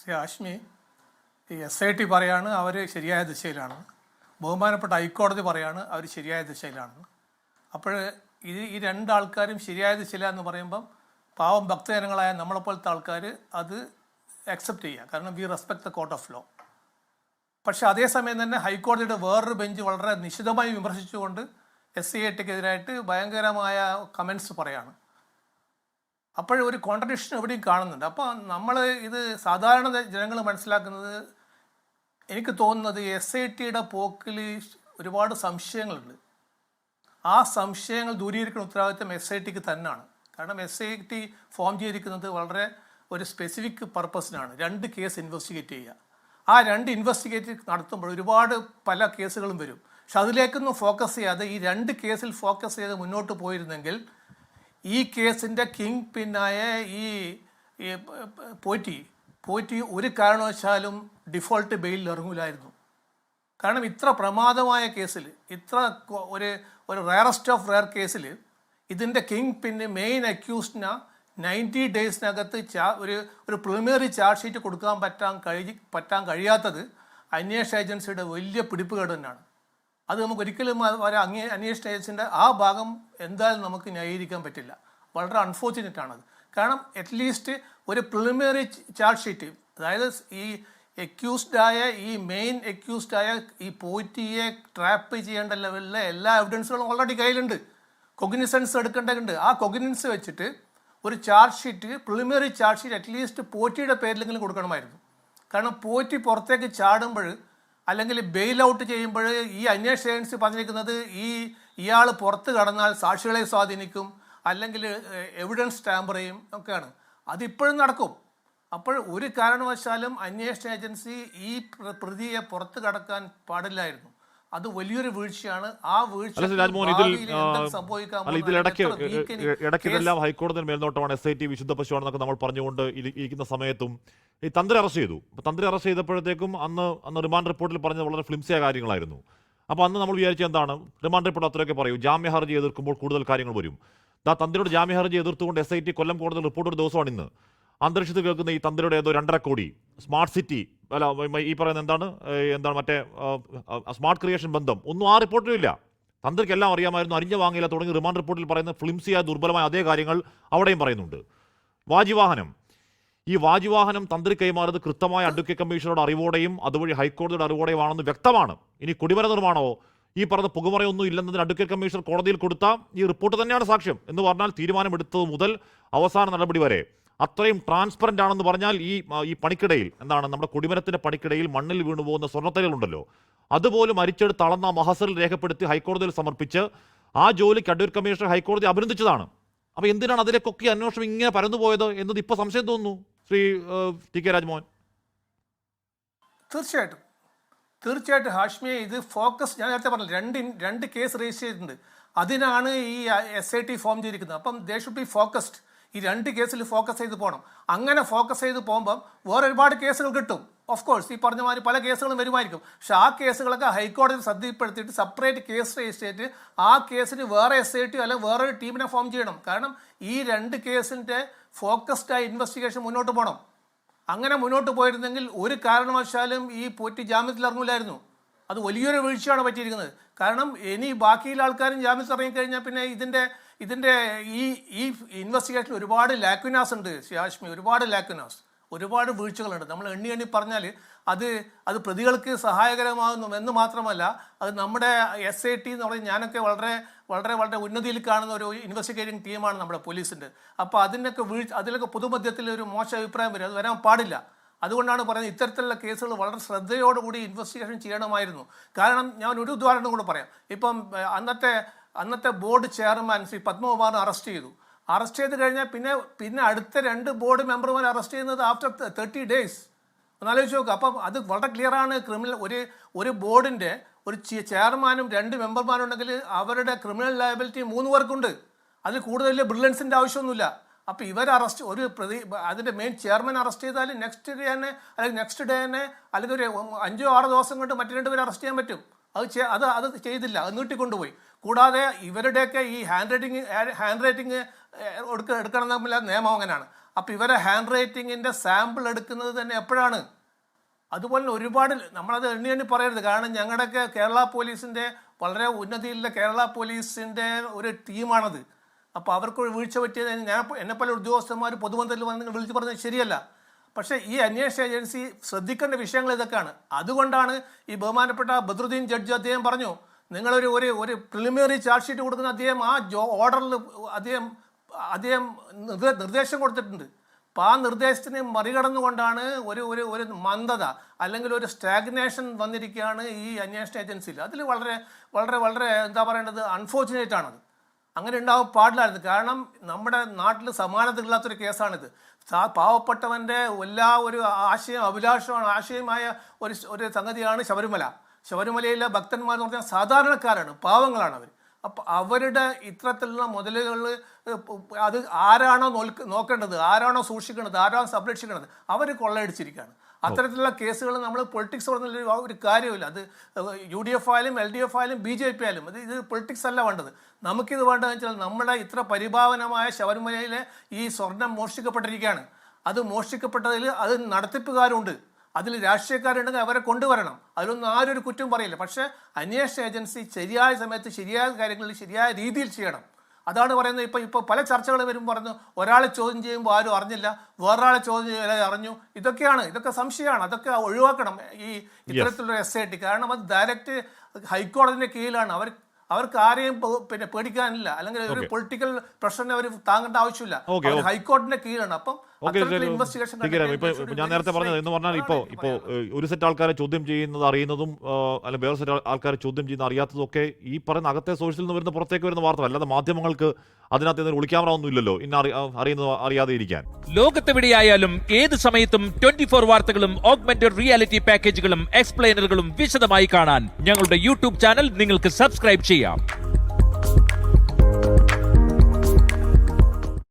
ശ്രീ ആഷ്മി, ഈ SIT പറയാണ് അവർ ശരിയായ ദിശയിലാണ്, ബഹുമാനപ്പെട്ട ഹൈക്കോടതി പറയാണ് അവർ ശരിയായ ദിശയിലാണ്. അപ്പോൾ ഈ രണ്ടാൾക്കാരും ശരിയായ ദിശയിലാന്ന് പറയുമ്പം പാവം ഭക്തജനങ്ങളായ നമ്മളെപ്പോലത്തെ ആൾക്കാർ അത് അക്സെപ്റ്റ് ചെയ്യുക, കാരണം we respect the court of law. പക്ഷേ അതേസമയം തന്നെ ഹൈക്കോടതിയുടെ വേറൊരു ബെഞ്ച് വളരെ നിശിതമായി വിമർശിച്ചുകൊണ്ട് SITക്കെതിരായിട്ട് ഭയങ്കരമായ കമൻസ് പറയാണ്. അപ്പോഴൊരു കോൺട്രഡിക്ഷൻ എവിടെയും കാണുന്നുണ്ട്. അപ്പോൾ നമ്മൾ ഇത് സാധാരണ ജനങ്ങൾ മനസ്സിലാക്കുന്നത്, എനിക്ക് തോന്നുന്നത് SITയുടെ പോക്കിൽ ഒരുപാട് സംശയങ്ങളുണ്ട്. ആ സംശയങ്ങൾ ദൂരീകരിക്കുന്ന ഉത്തരവാദിത്വം SITക്ക് തന്നെയാണ്. കാരണം SIT ഫോം ചെയ്തിരിക്കുന്നത് വളരെ ഒരു സ്പെസിഫിക് പർപ്പസിനാണ്, 2 കേസ് ഇൻവെസ്റ്റിഗേറ്റ് ചെയ്യുക. ആ 2 ഇൻവെസ്റ്റിഗേറ്റ് നടത്തുമ്പോൾ ഒരുപാട് പല കേസുകളും വരും. പക്ഷെ അതിലേക്കൊന്നും ഫോക്കസ് ചെയ്യാതെ ഈ 2 കേസിൽ ഫോക്കസ് ചെയ്ത് മുന്നോട്ട് പോയിരുന്നെങ്കിൽ ഈ കേസിൻ്റെ കിങ് പിന്നായ ഈ പോറ്റി ഒരു കാരണവശാലും ഡിഫോൾട്ട് ബെയിലിൽ ഇറങ്ങില്ലായിരുന്നു. കാരണം ഇത്ര പ്രമാദമായ കേസിൽ, ഇത്ര ഒരു റയറസ്റ്റ് ഓഫ് റയർ കേസിൽ ഇതിൻ്റെ കിങ് പിന്നെ മെയിൻ അക്യൂസ്ഡിന് 90 ഡേയ്സിനകത്ത് ഒരു പ്രിലിമിനറി ചാർജ് ഷീറ്റ് കൊടുക്കാൻ പറ്റാൻ കഴിയാത്തത് അന്വേഷണ ഏജൻസിയുടെ വലിയ പിടിപ്പുകേട് തന്നെയാണ്. അത് നമുക്ക് ഒരിക്കലും അന്വേഷണ ഏജൻസിൻ്റെ ആ ഭാഗം എന്തായാലും നമുക്ക് ന്യായീകരിക്കാൻ പറ്റില്ല. വളരെ അൺഫോർച്ചുനേറ്റ് ആണത്. കാരണം അറ്റ്ലീസ്റ്റ് ഒരു പ്രിലിമിനറി ചാർജ് ഷീറ്റ്, അതായത് ഈ മെയിൻ അക്യൂസ്ഡായ ഈ പോറ്റിയെ ട്രാപ്പ് ചെയ്യേണ്ട ലെവലിലെ എല്ലാ എവിഡൻസുകളും ഓൾറെഡി കയ്യിലുണ്ട്. കൊഗ്നിസൻസ് എടുക്കേണ്ടതുണ്ട്. ആ കൊഗ്നിസൻസ് വെച്ചിട്ട് ഒരു charge sheet, preliminary charge sheet at least പോറ്റിയുടെ പേരിലെങ്കിലും കൊടുക്കണമായിരുന്നു. കാരണം പോറ്റി പുറത്തേക്ക് ചാടുമ്പോൾ അല്ലെങ്കിൽ ബെയിൽ ഔട്ട് ചെയ്യുമ്പോൾ ഈ അന്വേഷണ ഏജൻസി പറഞ്ഞിരിക്കുന്നത് ഇയാൾ പുറത്ത് കടന്നാൽ സാക്ഷികളെ സ്വാധീനിക്കും, അല്ലെങ്കിൽ എവിഡൻസ് ടാമ്പർ ചെയ്യും ഒക്കെയാണ്. അതിപ്പോഴും നടക്കും. അപ്പോൾ ഒരു കാരണവശാലും അന്വേഷണ ഏജൻസി ഈ പ്രതിയെ പുറത്ത് കടക്കാൻ പാടില്ലായിരുന്നു. അത് വലിയൊരു വീഴ്ചയാണ്. ആ വീഴ്ച ഇടയ്ക്കെല്ലാം ഹൈക്കോടതി മേൽനോട്ടമാണ്, SIT വിശുദ്ധ പശുവാണെന്നൊക്കെ നമ്മൾ പറഞ്ഞുകൊണ്ട് ഇരിക്കുന്ന സമയത്തും ഈ തന്ത്രി അറസ്റ്റ് ചെയ്തു. തന്ത്രി അറസ്റ്റ് ചെയ്തപ്പോഴത്തേക്കും അന്ന് റിമാൻഡ് റിപ്പോർട്ടിൽ പറഞ്ഞത് വളരെ ഫ്ലിംസിയ കാര്യങ്ങളായിരുന്നു. അപ്പോൾ അന്ന് നമ്മൾ വിചാരിച്ചത് എന്താണ്, റിമാൻഡ് റിപ്പോർട്ട് അത്രയൊക്കെ പറയൂ, ജാമ്യ ഹർജി എതിർക്കുമ്പോൾ കൂടുതൽ കാര്യങ്ങൾ വരും. തന്ത്രിയുടെ ജാമ്യ ഹർജി എതിർത്തുകൊണ്ട് SIT കൊല്ലം കോടതി റിപ്പോർട്ട് ഒരു ദിവസമാണ് ഇന്ന്. അന്തരീക്ഷത്തിൽ കേൾക്കുന്ന ഈ തന്ത്രിയുടെ ഏതോ 2.5 കോടി സ്മാർട്ട് സിറ്റി, ഈ പറയുന്ന എന്താണ് മറ്റേ സ്മാർട്ട് ക്രിയേഷൻ ബന്ധം, ഒന്നും ആ റിപ്പോർട്ടിലും ഇല്ല. തന്ത്രിക്ക് എല്ലാം അറിയാമായിരുന്നു, അരിഞ്ഞ വാങ്ങിയില്ല തുടങ്ങി റിമാൻഡ് റിപ്പോർട്ടിൽ പറയുന്ന ഫ്ലിംസിയായ ദുർബലമായ അതേ കാര്യങ്ങൾ അവിടെയും പറയുന്നുണ്ട്. ഈ വാജിവാഹനം തന്ത്രി കൈമാറിയത് കൃത്യമായ അഡ്വക്കേറ്റ് കമ്മീഷണറുടെ അറിവോടെയും അതുവഴി ഹൈക്കോടതിയുടെ അറിവോടെയും ആണെന്ന് വ്യക്തമാണ്. ഇനി കുടിമര നിർമ്മാണമോ ഈ പറഞ്ഞ പുകമറയൊന്നും ഇല്ലെന്നതിന് അഡ്വക്കേറ്റ് കമ്മീഷണർ കോടതിയിൽ കൊടുത്ത ഈ റിപ്പോർട്ട് തന്നെയാണ് സാക്ഷ്യം. എന്ന് പറഞ്ഞാൽ തീരുമാനമെടുത്തത് മുതൽ അവസാന നടപടി വരെ അത്രയും ട്രാൻസ്പെറൻ്റ് ആണെന്ന് പറഞ്ഞാൽ ഈ പണിക്കിടയിൽ നമ്മുടെ കുടിമരത്തിൻ്റെ പണിക്കിടയിൽ മണ്ണിൽ വീണു പോകുന്ന സ്വർണ്ണത്തൈകളുണ്ടല്ലോ, അതുപോലും അരിച്ചെടുത്ത് അളന്ന മഹസറിൽ രേഖപ്പെടുത്തി ഹൈക്കോടതിയിൽ സമർപ്പിച്ച് ആ ജോലിക്ക് അഡ്വക്കേറ്റ് കമ്മീഷണർ ഹൈക്കോടതി അഭിനന്ദിച്ചതാണ്. അപ്പോൾ എന്തിനാണ് അതിലേക്കൊക്കെ അന്വേഷണം ഇങ്ങനെ പരന്നുപോയത് എന്നത് ഇപ്പോൾ സംശയം തോന്നുന്നു ശ്രീ TK രാജ്മോഹൻ. തീർച്ചയായിട്ടും ഹാഷ്മിയെ, ഇത് ഫോക്കസ്, ഞാൻ നേരത്തെ പറഞ്ഞു, 2 കേസ് രജിസ്റ്റർ ചെയ്തിട്ടുണ്ട്. അതിനാണ് ഈ SIT ഫോം ചെയ്തിരിക്കുന്നത്. അപ്പം ദേ ഷുഡ് ബി ഫോക്കസ്ഡ്. ഈ 2 കേസിൽ ഫോക്കസ് ചെയ്ത് പോകണം. അങ്ങനെ ഫോക്കസ് ചെയ്ത് പോകുമ്പം വേറെ ഒരുപാട് കേസുകൾ കിട്ടും. ഓഫ് കോഴ്സ് ഈ പറഞ്ഞ മാതിരി പല കേസുകളും വരുമായിരിക്കും. പക്ഷെ ആ കേസുകളൊക്കെ ഹൈക്കോടതി ശ്രദ്ധയിൽപ്പെടുത്തിയിട്ട് സെപ്പറേറ്റ് കേസ് രജിസ്റ്റർ ചെയ്തിട്ട് ആ കേസിന് വേറെ SIT അല്ലെങ്കിൽ വേറൊരു ടീമിനെ ഫോം ചെയ്യണം. കാരണം ഈ 2 കേസിൻ്റെ ഫോക്കസ്ഡായ ഇൻവെസ്റ്റിഗേഷൻ മുന്നോട്ട് പോകണം. അങ്ങനെ മുന്നോട്ട് പോയിരുന്നെങ്കിൽ ഒരു കാരണവശാലും ഈ പോറ്റി ജാമ്യത്തിൽ ഇറങ്ങില്ലായിരുന്നു. അത് വലിയൊരു വീഴ്ചയാണ് പറ്റിയിരിക്കുന്നത്. കാരണം ഇനി ബാക്കിയുള്ള ആൾക്കാരും ജാമ്യത്തിൽ ഇറങ്ങിക്കഴിഞ്ഞാൽ പിന്നെ ഇതിൻ്റെ ഈ ഇൻവെസ്റ്റിഗേഷൻ ഒരുപാട് ലാക്വിനാസ് ഉണ്ട് ഹാഷ്മി, ഒരുപാട് വീഴ്ചകളുണ്ട്. നമ്മൾ എണ്ണി പറഞ്ഞാൽ അത് പ്രതികൾക്ക് സഹായകരമാകുന്നു എന്ന് മാത്രമല്ല, അത് നമ്മുടെ SIT എന്ന് പറഞ്ഞാൽ ഞാനൊക്കെ വളരെ വളരെ വളരെ ഉന്നതിയിൽ കാണുന്ന ഒരു ഇൻവെസ്റ്റിഗേറ്റിംഗ് ടീമാണ് നമ്മുടെ പോലീസിൻ്റെ. അപ്പോൾ അതിലൊക്കെ പൊതുമധ്യത്തിൽ ഒരു മോശം അഭിപ്രായം വരും. അത് വരാൻ പാടില്ല. അതുകൊണ്ടാണ് പറയുന്നത്, ഇത്തരത്തിലുള്ള കേസുകൾ വളരെ ശ്രദ്ധയോടുകൂടി ഇൻവെസ്റ്റിഗേഷൻ ചെയ്യണമായിരുന്നു. കാരണം ഞാൻ ഒരു ഉദാഹരണം കൂടെ പറയാം. ഇപ്പം അന്നത്തെ ബോർഡ് ചെയർമാൻ ശ്രീ പത്മകുമാറിനെ അറസ്റ്റ് ചെയ്ത് കഴിഞ്ഞാൽ പിന്നെ അടുത്ത 2 ബോർഡ് മെമ്പർമാരെ അറസ്റ്റ് ചെയ്യുന്നത് ആഫ്റ്റർ 30 ഡേയ്സ്. ഒന്നാലോചിച്ച് നോക്കുക. അപ്പം അത് വളരെ ക്ലിയറാണ്. ഒരു ബോർഡിൻ്റെ ഒരു ചെയർമാനും 2 മെമ്പർമാരും ഉണ്ടെങ്കിൽ അവരുടെ ക്രിമിനൽ ലയബിലിറ്റി 3 പേർക്കുണ്ട്. അതിൽ കൂടുതൽ ബ്രില്യൻസിൻ്റെ ആവശ്യമൊന്നുമില്ല. അപ്പോൾ അതിൻ്റെ മെയിൻ ചെയർമാൻ അറസ്റ്റ് ചെയ്താൽ നെക്സ്റ്റ് ഡേ തന്നെ അല്ലെങ്കിൽ ഒരു 5-6 ദിവസം കൊണ്ട് മറ്റു 2 പേരെ അറസ്റ്റ് ചെയ്യാൻ പറ്റും. അത് ചെയ്തില്ല, അത് നീട്ടിക്കൊണ്ടുപോയി. കൂടാതെ ഇവരുടെയൊക്കെ ഈ ഹാൻഡ് റൈറ്റിംഗ് എടുക്കണം തമ്മിൽ നിയമം അങ്ങനെയാണ്. അപ്പോൾ ഇവരെ ഹാൻഡ് റൈറ്റിങ്ങിൻ്റെ സാമ്പിൾ എടുക്കുന്നത് തന്നെ എപ്പോഴാണ്? അതുപോലെ ഒരുപാട് നമ്മളത് എണ്ണി പറയരുത്. കാരണം ഞങ്ങളുടെയൊക്കെ കേരള പോലീസിൻ്റെ വളരെ ഉന്നതിയിലുള്ള കേരള പോലീസിൻ്റെ ഒരു ടീമാണത്. അപ്പോൾ അവർക്ക് വീഴ്ച പറ്റിയത് എന്നെപ്പോലെ ഉദ്യോഗസ്ഥന്മാർ പൊതുബന്ധത്തിൽ വന്ന് വിളിച്ച് പറഞ്ഞത് ശരിയല്ല. പക്ഷേ ഈ അന്വേഷണ ഏജൻസി ശ്രദ്ധിക്കേണ്ട വിഷയങ്ങൾ ഇതൊക്കെയാണ്. അതുകൊണ്ടാണ് ഈ ബഹുമാനപ്പെട്ട ബദ്രുദ്ദീൻ ജഡ്ജ് അദ്ദേഹം പറഞ്ഞു, നിങ്ങളൊരു ഒരു പ്രിലിമിനറി ചാർജ് ഷീറ്റ് കൊടുക്കുന്ന അദ്ദേഹം ആ ഓർഡറിൽ അദ്ദേഹം നിർദ്ദേശം കൊടുത്തിട്ടുണ്ട്. അപ്പോൾ ആ നിർദ്ദേശത്തിന് മറികടന്നുകൊണ്ടാണ് ഒരു മന്ദത അല്ലെങ്കിൽ ഒരു സ്റ്റാഗ്നേഷൻ വന്നിരിക്കുകയാണ് ഈ അന്വേഷണ ഏജൻസിയിൽ. അതിൽ വളരെ വളരെ വളരെ എന്താ പറയേണ്ടത്, അൺഫോർച്ചുനേറ്റ് ആണത്. അങ്ങനെ ഉണ്ടാവാൻ പാടില്ലായിരുന്നു. കാരണം നമ്മുടെ നാട്ടിൽ സമാനതയില്ലാത്തൊരു കേസാണിത്. പാവപ്പെട്ടവൻ്റെ എല്ലാ ഒരു ആശയമായ ഒരു സംഗതിയാണ് ശബരിമല. ശബരിമലയിലെ ഭക്തന്മാർ എന്ന് പറഞ്ഞാൽ സാധാരണക്കാരാണ്, പാവങ്ങളാണ് അവർ. അപ്പം അവരുടെ ഇത്തരത്തിലുള്ള മുതലുകൾ അത് ആരാണോ നോക്കേണ്ടത്, ആരാണോ സൂക്ഷിക്കേണ്ടത്, ആരാണോ സംരക്ഷിക്കേണ്ടത്, അവർ കൊള്ളയടിച്ചിരിക്കുകയാണ്. അത്തരത്തിലുള്ള കേസുകൾ നമ്മൾ പൊളിറ്റിക്സ് പറഞ്ഞ ഒരു കാര്യമില്ല. അത് UDF ആയാലും LDF ആയാലും BJP ആയാലും ഇത് പൊളിറ്റിക്സ് അല്ല വേണ്ടത്. നമുക്കിത് വേണ്ടതെന്ന് വെച്ചാൽ നമ്മുടെ ഇത്ര പരിഭാവനമായ ശബരിമലയിലെ ഈ സ്വർണം മോഷ്ടിക്കപ്പെട്ടിരിക്കുകയാണ്. അത് മോഷ്ടിക്കപ്പെട്ടതിൽ അത് നടത്തിപ്പുകാരുണ്ട്, അതിൽ രാഷ്ട്രീയക്കാരുണ്ടെങ്കിൽ അവരെ കൊണ്ടുവരണം. അതിലൊന്നും ആരും ഒരു കുറ്റം പറയില്ല. പക്ഷേ അന്വേഷണ ഏജൻസി ശരിയായ സമയത്ത് ശരിയായ കാര്യങ്ങളിൽ ശരിയായ രീതിയിൽ ചെയ്യണം. അതാണ് പറയുന്നത്. ഇപ്പോൾ പല ചർച്ചകൾ വരുമ്പോൾ പറഞ്ഞു ഒരാളെ ചോദ്യം ചെയ്യുമ്പോൾ ആരും അറിഞ്ഞില്ല, വേറൊരാളെ ചോദ്യം ചെയ്യാൻ അറിഞ്ഞു. ഇതൊക്കെ സംശയമാണ്. അതൊക്കെ ഒഴിവാക്കണം ഈ ഇത്തരത്തിലുള്ള SIT. കാരണം അത് ഡയറക്റ്റ് ഹൈക്കോടതിൻ്റെ കീഴിലാണ്. അവർക്ക് ആരെയും പേടിക്കാനില്ല, അല്ലെങ്കിൽ ഒരു പൊളിറ്റിക്കൽ പ്രഷറിനെ അവർ താങ്ങേണ്ട ആവശ്യമില്ല. ഹൈക്കോടതിന്റെ കീഴിലാണ്. അപ്പം ഇൻവെസ്റ്റിഗേഷൻ ഞാൻ നേരത്തെ പറഞ്ഞത് എന്ന് പറഞ്ഞാൽ ഇപ്പോ ഒരു സെറ്റ് ആൾക്കാരെ ചോദ്യം ചെയ്യുന്നത് അറിയുന്നതും അല്ലെങ്കിൽ വേറെ സെറ്റ് ആൾക്കാരെ ചോദ്യം ചെയ്യുന്ന അറിയാത്തതും ഒക്കെ ഈ പറയുന്ന അകത്തെ സോഴ്സിൽ നിന്ന് വരുന്ന പുറത്തേക്ക് വരുന്ന വാർത്ത. അല്ലാതെ മാധ്യമങ്ങൾക്ക് അതിനകത്ത് ഒളിക്യാമറ ഒന്നും ഇല്ലല്ലോ ഇന്ന അറിയുന്നത് അറിയാതെ ഇരിക്കാൻ. ലോകത്തെവിടെയായാലും ഏത് സമയത്തും 24 വാർത്തകളും ഓഗ്മെന്റഡ് റിയാലിറ്റി പാക്കേജുകളും എക്സ്പ്ലെയിനറുകളും വിശദമായി കാണാൻ ഞങ്ങളുടെ YouTube ചാനൽ നിങ്ങൾക്ക് സബ്സ്ക്രൈബ് ചെയ്യാം.